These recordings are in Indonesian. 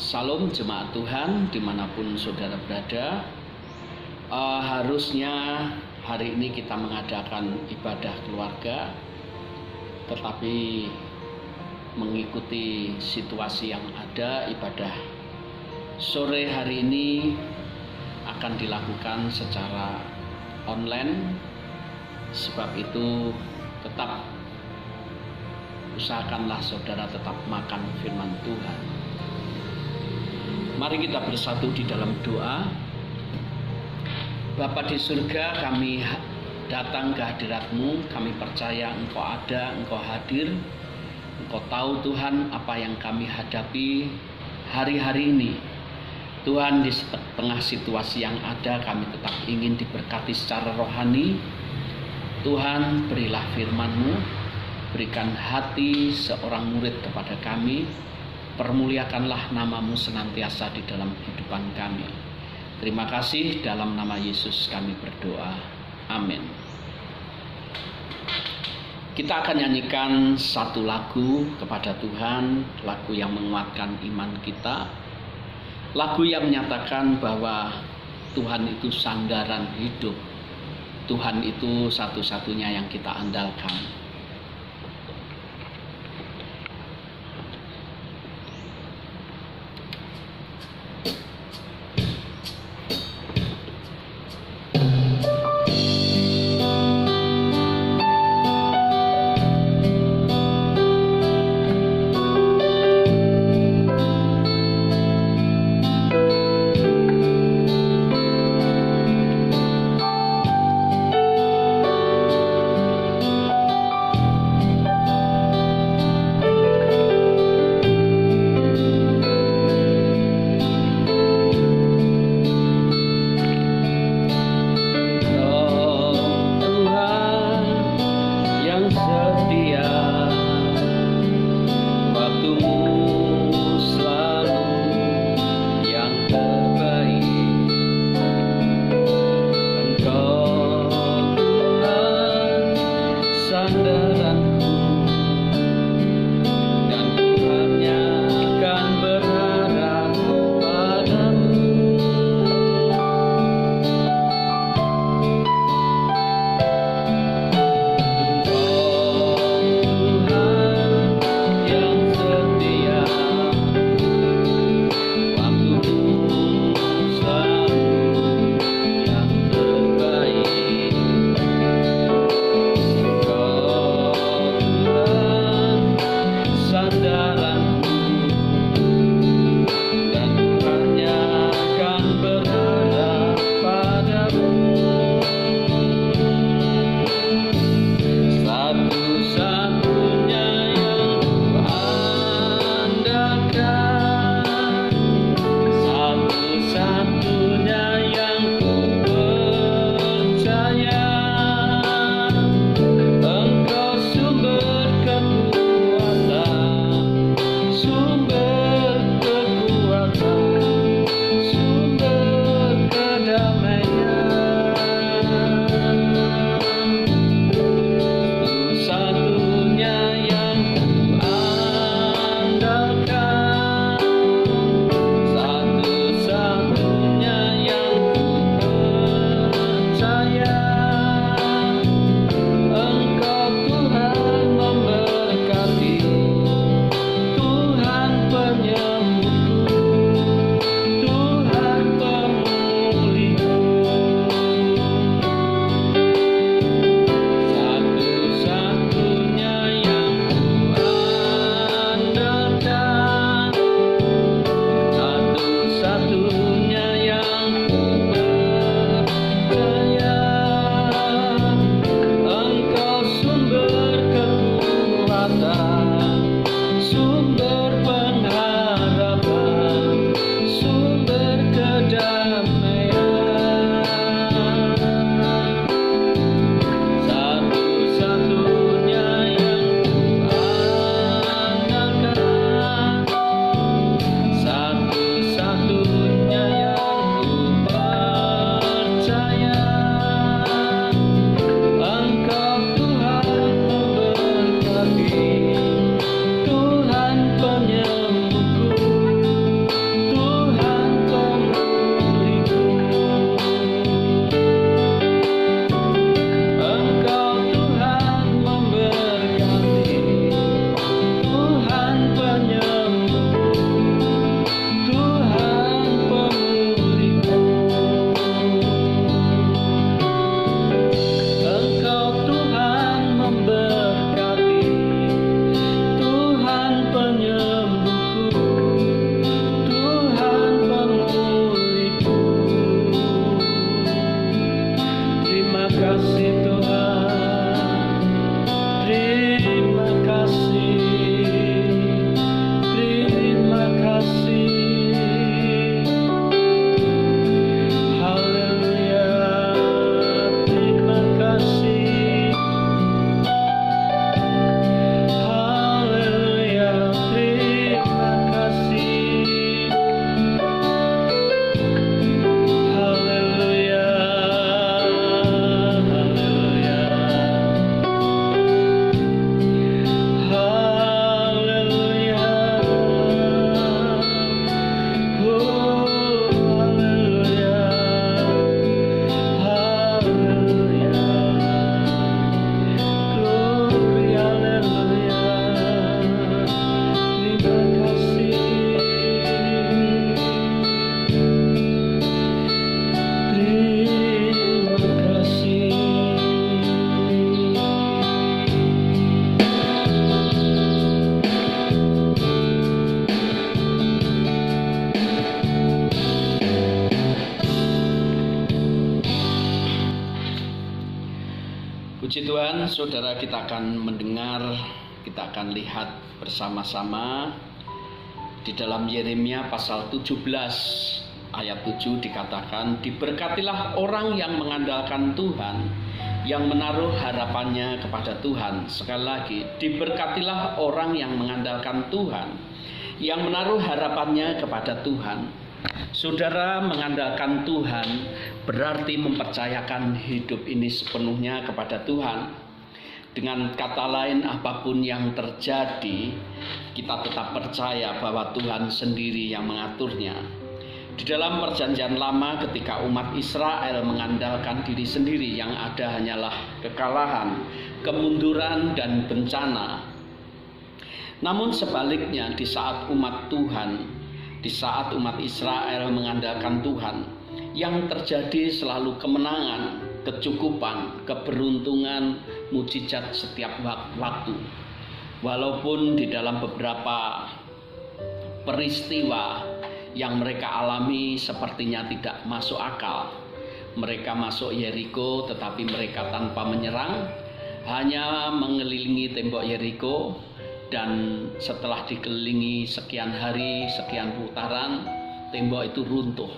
Salam jemaat Tuhan dimanapun saudara berada. Harusnya hari ini kita mengadakan ibadah keluarga, tetapi mengikuti situasi yang ada, ibadah sore hari ini akan dilakukan secara online. Sebab itu tetap usahakanlah saudara tetap makan firman Tuhan. Mari kita bersatu di dalam doa. Bapa di surga, kami datang ke hadirat-Mu. Kami percaya Engkau ada, Engkau hadir. Engkau tahu Tuhan apa yang kami hadapi hari-hari ini. Tuhan, di tengah situasi yang ada, kami tetap ingin diberkati secara rohani. Tuhan, berilah firman-Mu, berikan hati seorang murid kepada kami. Permuliakanlah nama-Mu senantiasa di dalam kehidupan kami. Terima kasih, dalam nama Yesus kami berdoa. Amin. Kita akan nyanyikan satu lagu kepada Tuhan, lagu yang menguatkan iman kita, lagu yang menyatakan bahwa Tuhan itu sandaran hidup, Tuhan itu satu-satunya yang kita andalkan. Kau Tuhan, saudara, kita akan mendengar, kita akan lihat bersama-sama di dalam Yeremia pasal 17 ayat 7 dikatakan, diberkatilah orang yang mengandalkan Tuhan, yang menaruh harapannya kepada Tuhan. Sekali lagi, diberkatilah orang yang mengandalkan Tuhan, yang menaruh harapannya kepada Tuhan. Saudara, mengandalkan Tuhan berarti mempercayakan hidup ini sepenuhnya kepada Tuhan. Dengan kata lain, apapun yang terjadi, kita tetap percaya bahwa Tuhan sendiri yang mengaturnya. Di dalam Perjanjian Lama, ketika umat Israel mengandalkan diri sendiri, yang ada hanyalah kekalahan, kemunduran, dan bencana. Namun sebaliknya, di saat umat Israel mengandalkan Tuhan, yang terjadi selalu kemenangan, kecukupan, keberuntungan, mujizat setiap waktu. Walaupun di dalam beberapa peristiwa yang mereka alami sepertinya tidak masuk akal. Mereka masuk Yeriko tetapi mereka tanpa menyerang, hanya mengelilingi tembok Yeriko, dan setelah dikelilingi sekian hari, sekian putaran, tembok itu runtuh.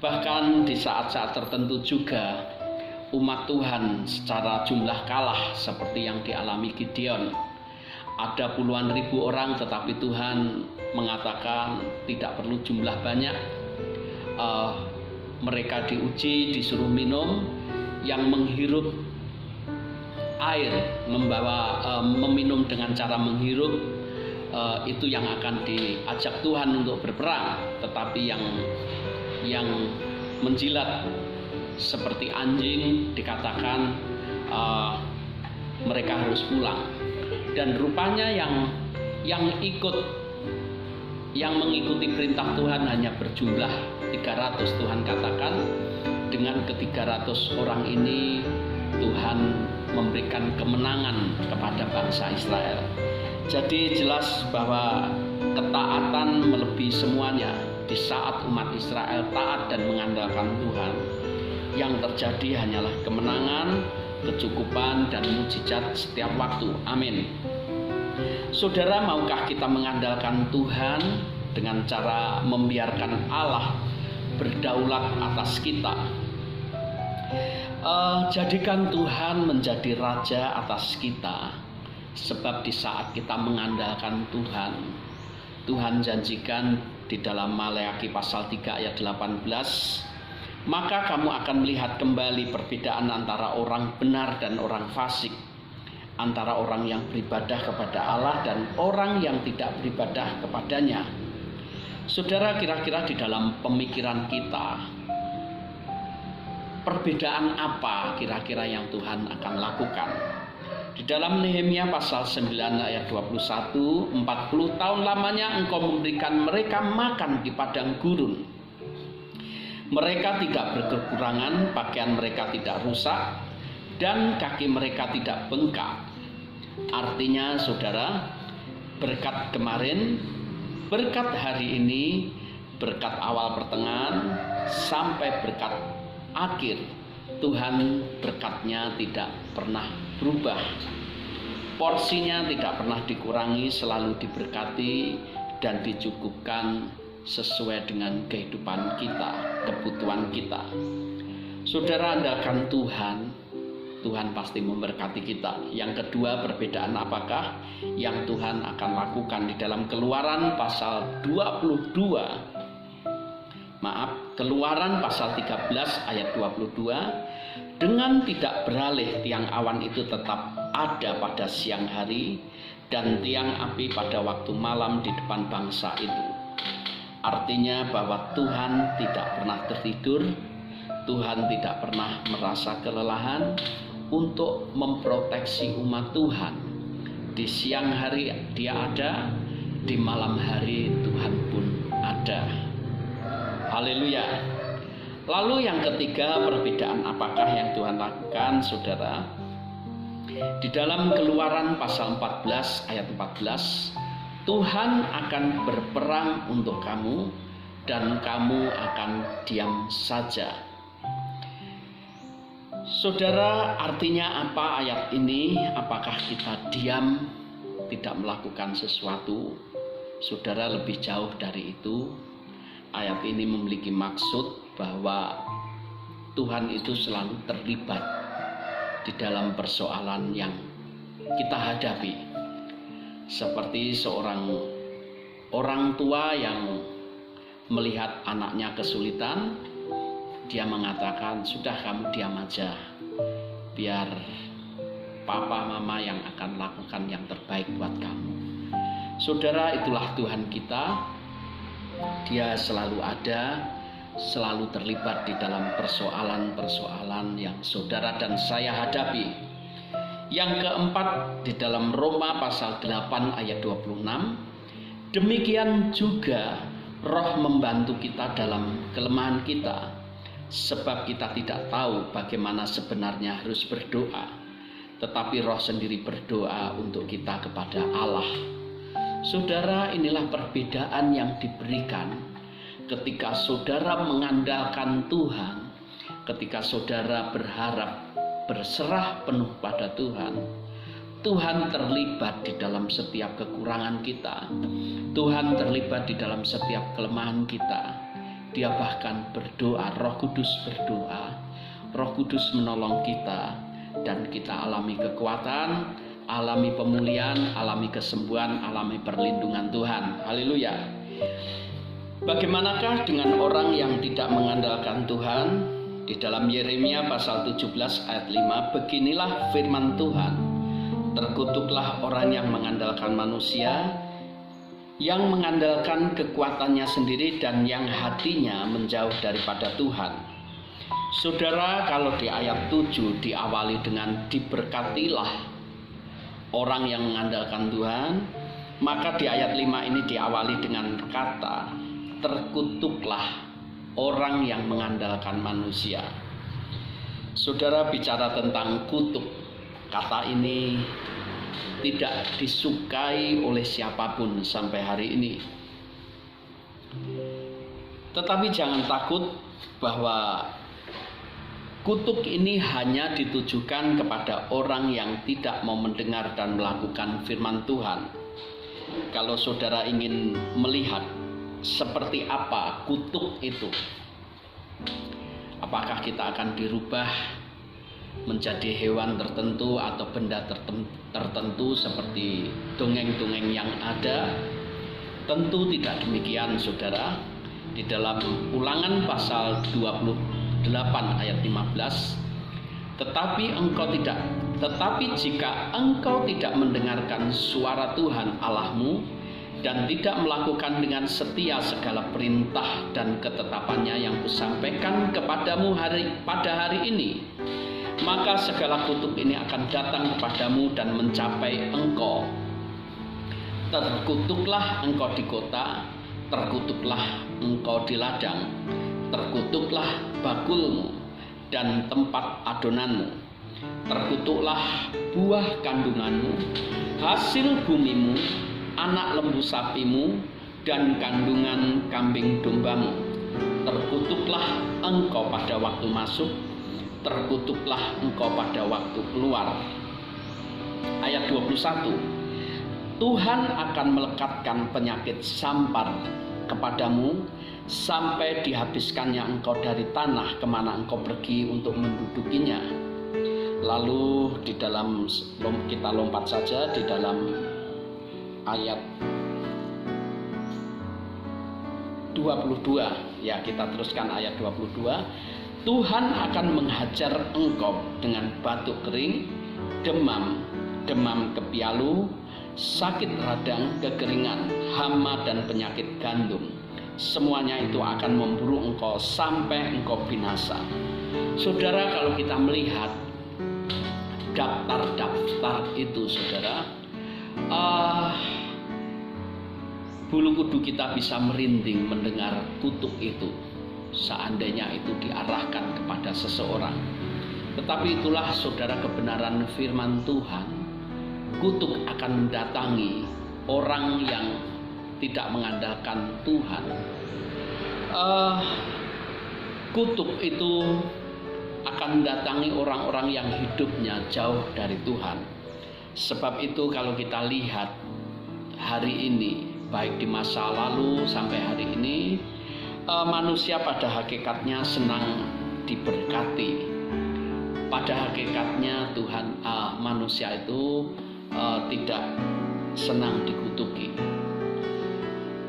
Bahkan di saat-saat tertentu juga umat Tuhan secara jumlah kalah seperti yang dialami Gideon. Ada puluhan ribu orang tetapi Tuhan mengatakan tidak perlu jumlah banyak. Mereka diuji, disuruh minum, yang menghirup air, meminum dengan cara menghirup, itu yang akan diajak Tuhan untuk berperang. Tetapi yang menjilat seperti anjing dikatakan mereka harus pulang. Dan rupanya yang mengikuti perintah Tuhan hanya berjumlah 300. Tuhan katakan dengan ke-300 orang ini Tuhan memberikan kemenangan kepada bangsa Israel. Jadi jelas bahwa ketaatan melebihi semuanya. Di saat umat Israel taat dan mengandalkan Tuhan, yang terjadi hanyalah kemenangan, kecukupan, dan mujizat setiap waktu. Amin. Saudara, maukah kita mengandalkan Tuhan dengan cara membiarkan Allah berdaulat atas kita? Jadikan Tuhan menjadi raja atas kita, sebab di saat kita mengandalkan Tuhan, Tuhan janjikan di dalam Maleakhi pasal 3 ayat 18, maka kamu akan melihat kembali perbedaan antara orang benar dan orang fasik, antara orang yang beribadah kepada Allah dan orang yang tidak beribadah kepadanya. Saudara, kira-kira di dalam pemikiran kita, perbedaan apa kira-kira yang Tuhan akan lakukan? Di dalam Nehemia pasal 9 ayat 21, 40 tahun lamanya engkau memberikan mereka makan di padang gurun. Mereka tidak berkekurangan, pakaian mereka tidak rusak, dan kaki mereka tidak bengkak. Artinya, saudara, berkat kemarin, berkat hari ini, berkat awal pertengahan, sampai berkat akhir, Tuhan berkatnya tidak pernah berubah. Porsinya tidak pernah dikurangi, selalu diberkati dan dicukupkan sesuai dengan kehidupan kita, kebutuhan kita. Saudara, andalkan Tuhan, Tuhan pasti memberkati kita. Yang kedua, perbedaan apakah yang Tuhan akan lakukan? Di dalam Keluaran pasal 22, Keluaran pasal 13 ayat 22, dengan tidak beralih tiang awan itu tetap ada pada siang hari, dan tiang api pada waktu malam di depan bangsa itu. Artinya bahwa Tuhan tidak pernah tertidur, Tuhan tidak pernah merasa kelelahan untuk memproteksi umat Tuhan. Di siang hari Dia ada, di malam hari Tuhan pun ada. Haleluya. Lalu yang ketiga, perbedaan apakah yang Tuhan lakukan, saudara? Di dalam Keluaran pasal 14 ayat 14, Tuhan akan berperang untuk kamu dan kamu akan diam saja. Saudara, artinya apa ayat ini? Apakah kita diam, tidak melakukan sesuatu? Saudara, lebih jauh dari itu. Ayat ini memiliki maksud bahwa Tuhan itu selalu terlibat di dalam persoalan yang kita hadapi. Seperti seorang orang tua yang melihat anaknya kesulitan, dia mengatakan, sudah kamu diam aja, biar papa mama yang akan lakukan yang terbaik buat kamu. Saudara, itulah Tuhan kita. Dia selalu ada, selalu terlibat di dalam persoalan-persoalan yang saudara dan saya hadapi. Yang keempat, di dalam Roma pasal 8 ayat 26, demikian juga Roh membantu kita dalam kelemahan kita, sebab kita tidak tahu bagaimana sebenarnya harus berdoa, tetapi Roh sendiri berdoa untuk kita kepada Allah. Saudara, inilah perbedaan yang diberikan ketika saudara mengandalkan Tuhan, ketika saudara berharap, berserah penuh pada Tuhan. Tuhan terlibat di dalam setiap kekurangan kita. Tuhan terlibat di dalam setiap kelemahan kita. Dia bahkan berdoa, Roh Kudus berdoa. Roh Kudus menolong kita dan kita alami kekuatan, alami pemulihan, alami kesembuhan, alami perlindungan Tuhan. Haleluya. Bagaimanakah dengan orang yang tidak mengandalkan Tuhan? Di dalam Yeremia pasal 17 ayat 5, beginilah firman Tuhan. Terkutuklah orang yang mengandalkan manusia, yang mengandalkan kekuatannya sendiri dan yang hatinya menjauh daripada Tuhan. Saudara, kalau di ayat 7 diawali dengan diberkatilah orang yang mengandalkan Tuhan, maka di ayat 5 ini diawali dengan kata terkutuklah orang yang mengandalkan manusia. Saudara, bicara tentang kutuk, kata ini tidak disukai oleh siapapun sampai hari ini. Tetapi jangan takut bahwa kutuk ini hanya ditujukan kepada orang yang tidak mau mendengar dan melakukan firman Tuhan. Kalau saudara ingin melihat seperti apa kutuk itu, apakah kita akan dirubah menjadi hewan tertentu atau benda tertentu seperti dongeng-dongeng yang ada? Tentu tidak demikian, saudara. Di dalam Ulangan pasal 28 ayat 15, tetapi jika engkau tidak mendengarkan suara Tuhan Allahmu dan tidak melakukan dengan setia segala perintah dan ketetapannya yang kusampaikan kepadamu pada hari ini, maka segala kutuk ini akan datang kepadamu dan mencapai engkau. Terkutuklah engkau di kota, terkutuklah engkau di ladang, terkutuklah bakulmu dan tempat adonanmu, terkutuklah buah kandunganmu, hasil bumimu, anak lembu sapimu, dan kandungan kambing dombamu. Terkutuklah engkau pada waktu masuk, terkutuklah engkau pada waktu keluar. Ayat 21, Tuhan akan melekatkan penyakit sampar kepadamu sampai dihabiskannya engkau dari tanah kemana engkau pergi untuk mendudukinya. Lalu di dalam, kita lompat saja di dalam ayat 22, ya, kita teruskan ayat 22. Tuhan akan menghajar engkau dengan batuk kering, demam kepialu, sakit radang, kekeringan, hama dan penyakit gandum. Semuanya itu akan memburu engkau sampai engkau binasa. Saudara, kalau kita melihat daftar-daftar itu, saudara, bulu kuduk kita bisa merinding mendengar kutuk itu, seandainya itu diarahkan kepada seseorang. Tetapi itulah, saudara, kebenaran firman Tuhan. Kutuk akan mendatangi orang yang tidak mengandalkan Tuhan. Kutuk itu akan mendatangi orang-orang yang hidupnya jauh dari Tuhan. Sebab itu kalau kita lihat hari ini, baik di masa lalu sampai hari ini, manusia pada hakikatnya senang diberkati. Pada hakikatnya manusia itu tidak senang dikutuki.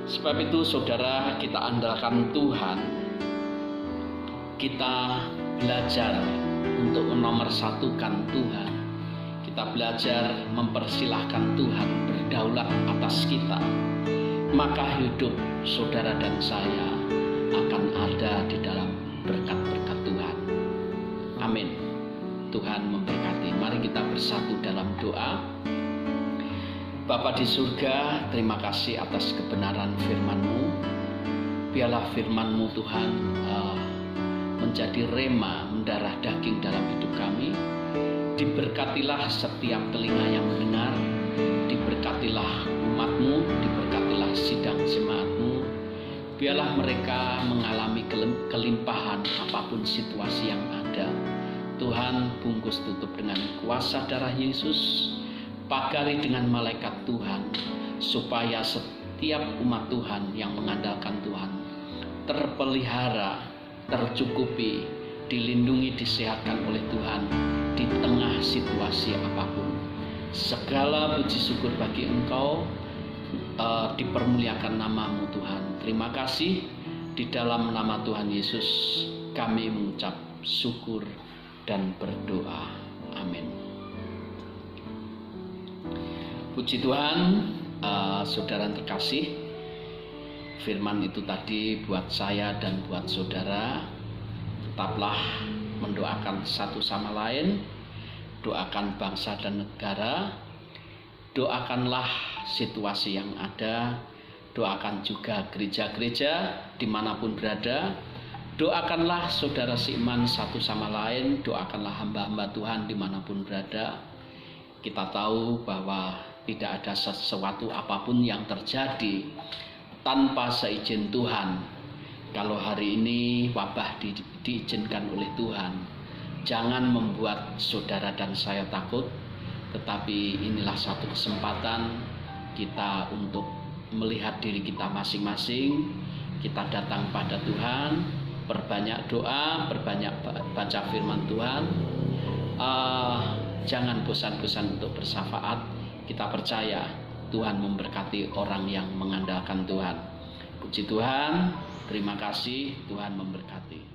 Sebab itu saudara, kita andalkan Tuhan. Kita belajar untuk menomorsatukan Tuhan. Kita belajar mempersilahkan Tuhan berdaulat atas kita. Maka hidup saudara dan saya akan ada di dalam berkat-berkat Tuhan. Amin. Tuhan memberkati. Mari kita bersatu dalam doa. Bapa di surga, terima kasih atas kebenaran firman-Mu. Biarlah firman-Mu Tuhan menjadi rema, mendarah daging dalam hidup kami. Diberkatilah setiap telinga yang mendengar. Diberkatilah umat-Mu, diberkatilah sidang jemaat-Mu. Biarlah mereka mengalami kelimpahan apapun situasi yang ada. Tuhan, bungkus tutup dengan kuasa darah Yesus. Pagari dengan malaikat Tuhan, supaya setiap umat Tuhan yang mengandalkan Tuhan terpelihara, tercukupi, dilindungi, disehatkan oleh Tuhan di tengah situasi apapun. Segala puji syukur bagi Engkau, dipermuliakan nama-Mu Tuhan. Terima kasih, di dalam nama Tuhan Yesus kami mengucap syukur dan berdoa. Amin. Puji Tuhan, saudara terkasih, firman itu tadi buat saya dan buat saudara. Tetaplah mendoakan satu sama lain, doakan bangsa dan negara, doakanlah situasi yang ada, doakan juga gereja-gereja dimanapun berada, doakanlah saudara seiman satu sama lain, doakanlah hamba-hamba Tuhan dimanapun berada. Kita tahu bahwa tidak ada sesuatu apapun yang terjadi tanpa seizin Tuhan. Kalau hari ini wabah diizinkan oleh Tuhan, jangan membuat saudara dan saya takut, tetapi inilah satu kesempatan kita untuk melihat diri kita masing-masing. Kita datang pada Tuhan, perbanyak doa, perbanyak baca firman Tuhan. Jangan bosan-bosan untuk bersyafaat. Kita percaya Tuhan memberkati orang yang mengandalkan Tuhan. Puji Tuhan, terima kasih, Tuhan memberkati.